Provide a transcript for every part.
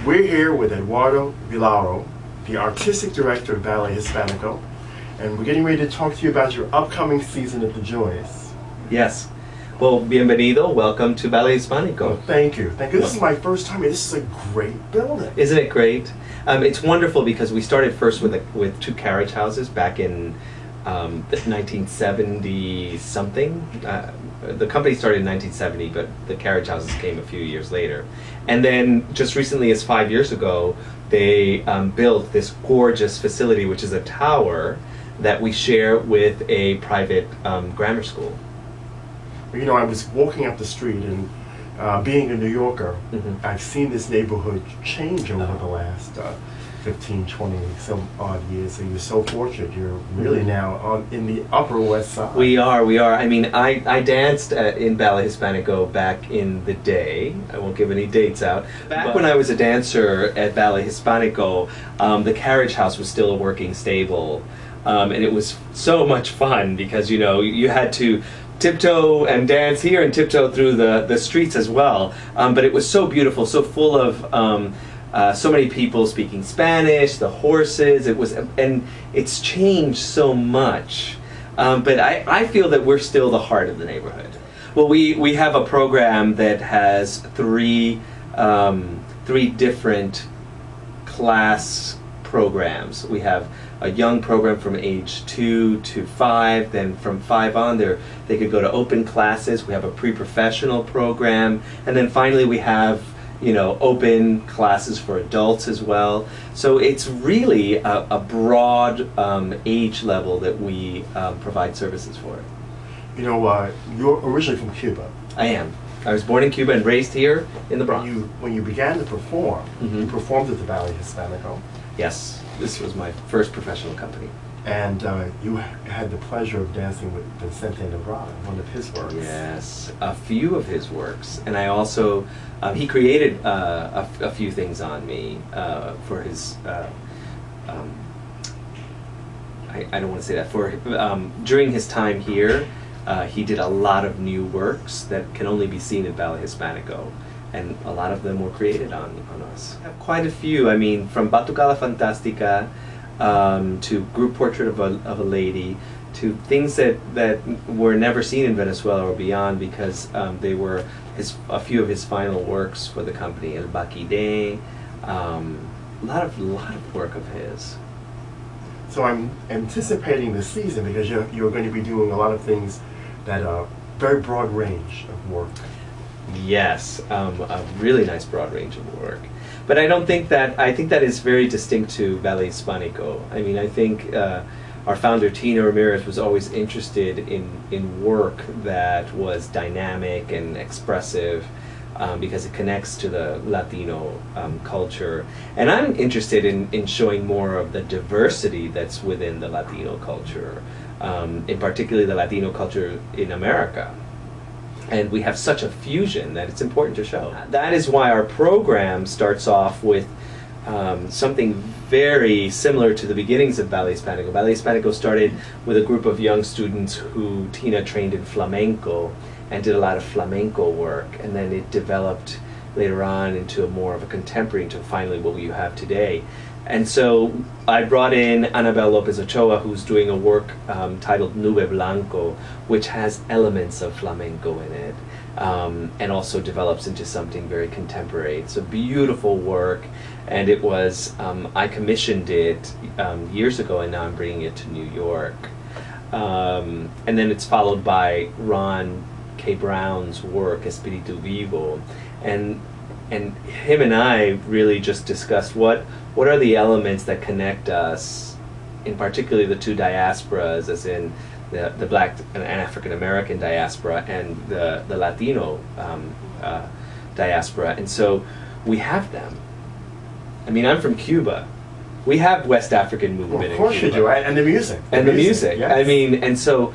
We're here with Eduardo Vilaro, the Artistic Director of Ballet Hispanico, and we're getting ready to talk to you about your upcoming season at the Joyce. Yes. Well, bienvenido. Welcome to Ballet Hispanico. Oh, thank you. Thank you. This is my first time here. This is a great building. Isn't it great? It's wonderful because we started first with two carriage houses back in 1970 something. The company started in 1970, but the carriage houses came a few years later. And then just recently, as 5 years ago, they built this gorgeous facility, which is a tower that we share with a private grammar school. You know, I was walking up the street and being a New Yorker, I've seen this neighborhood change over the last 15, 20 some odd years. So you're so fortunate. You're really now in the Upper West Side. We are. I mean, I danced in Ballet Hispanico back in the day. I won't give any dates out. Back when I was a dancer at Ballet Hispanico, the carriage house was still a working stable. And it was so much fun because, you know, you had to tiptoe and dance here and tiptoe through the streets as well. But it was so beautiful, so full of so many people speaking Spanish, the horses. And it's changed so much. But I feel that we're still the heart of the neighborhood. Well, we have a program that has three different class programs. We have a young program from age 2 to 5, then from 5 on they could go to open classes. We have a pre-professional program, and then finally we have, you know, open classes for adults as well. So it's really a broad age level that we provide services for. You know, you're originally from Cuba. I am. I was born in Cuba and raised here in the Bronx. When you began to perform, you performed at the Ballet Hispanico. Yes. This was my first professional company. And you had the pleasure of dancing with Vicente Nebrada, one of his works. Yes, a few of his works. And I also, he created a few things on me for his, I don't want to say that, during his time here, he did a lot of new works that can only be seen in Ballet Hispanico. And a lot of them were created on us. I have quite a few. I mean, from Batucada Fantástica to Group Portrait of a Lady, to things that were never seen in Venezuela or beyond because they were a few of his final works for the company. El Baquide, a lot of work of his. So I'm anticipating the season because you're going to be doing a lot of things that are very broad range of work. Yes, a really nice broad range of work. But I think that is very distinct to Ballet Hispanico. I mean, I think our founder, Tina Ramirez, was always interested in work that was dynamic and expressive because it connects to the Latino culture. And I'm interested in showing more of the diversity that's within the Latino culture, in particular the Latino culture in America. And we have such a fusion that it's important to show. That is why our program starts off with something very similar to the beginnings of Ballet Hispanico. Ballet Hispanico started with a group of young students who Tina trained in flamenco and did a lot of flamenco work. And then it developed later on into more of a contemporary, to finally what you have today. And so I brought in Anabel Lopez Ochoa, who's doing a work titled Nube Blanco, which has elements of flamenco in it, and also develops into something very contemporary. It's a beautiful work, and it was, I commissioned it years ago, and now I'm bringing it to New York. And then it's followed by Ron K. Brown's work, Espíritu Vivo, and him and I really just discussed what are the elements that connect us, in particular the two diasporas, as in the Black and African American diaspora and the Latino diaspora. And so we have them. I mean, I'm from Cuba. We have West African movement in Cuba. Of course you do, and the music. And the music. Yes. I mean, and so,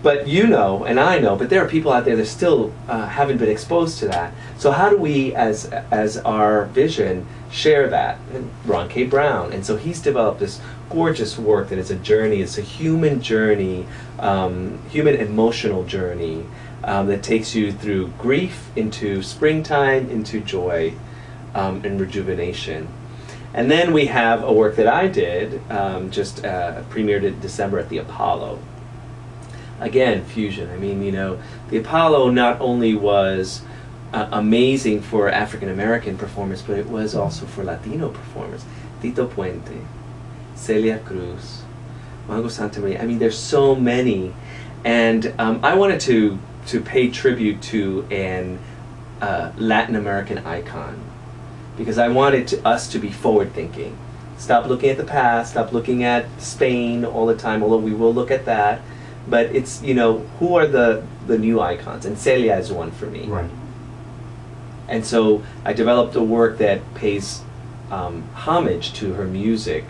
but you know, and I know, but there are people out there that still haven't been exposed to that. So how do we, as our vision, share that? And Ron K. Brown, and so he's developed this gorgeous work that is a journey. It's a human journey, human emotional journey that takes you through grief, into springtime, into joy, and rejuvenation. And then we have a work that I did, just premiered in December at the Apollo. Again, fusion. I mean, the Apollo not only was amazing for African American performers, but it was also for Latino performers. Tito Puente, Celia Cruz, Mango Santamaria. I mean, there's so many. And I wanted to pay tribute to an Latin American icon, because I wanted us to be forward-thinking. Stop looking at the past, stop looking at Spain all the time, although we will look at that. But it's, who are the new icons? And Celia is one for me. Right. And so I developed a work that pays homage to her music